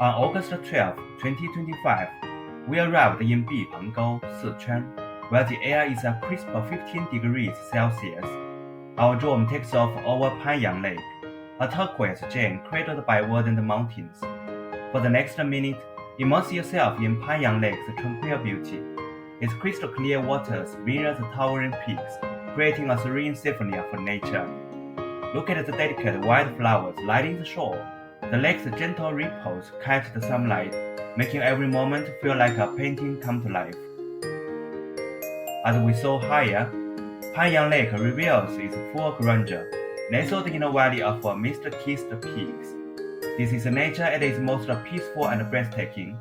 On August 12, 2025, we arrived in Panyang, Sichuan, where the air is a crisp 15 degrees Celsius. Our drone takes off over Panyang Lake, a turquoise gem cradled by verdant mountains. For the next minute, immerse yourself in Panyang Lake's tranquil beauty. Its crystal clear waters mirror the towering peaks, creating a serene symphony of nature. Look at the delicate white flowers lining the shore. The lake's gentle ripples catch the sunlight, making every moment feel like a painting come to life. As we soar higher, Panyang Lake reveals its full grandeur, nestled in a valley of mist-kissed peaks. This is nature at its most peaceful and breathtaking.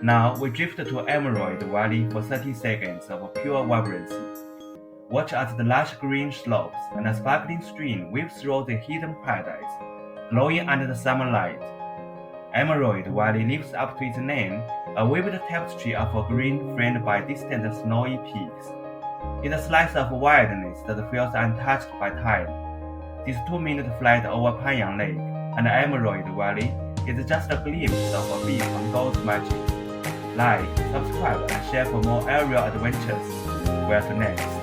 Now we drift to Emerald Valley for 30 seconds of pure vibrancy. Watch as the lush green slopes and a sparkling stream weaves through the hidden paradise, glowing under the summer light. Emerald Valley lives up to its name, a vivid tapestry of green framed by distant snowy peaks. It's a slice of wildness that feels untouched by time. This 2-minute flight over Panyang Lake and Emerald Valley is just a glimpse of Panyang's magic. Like, subscribe, and share for more aerial adventures. Where to next?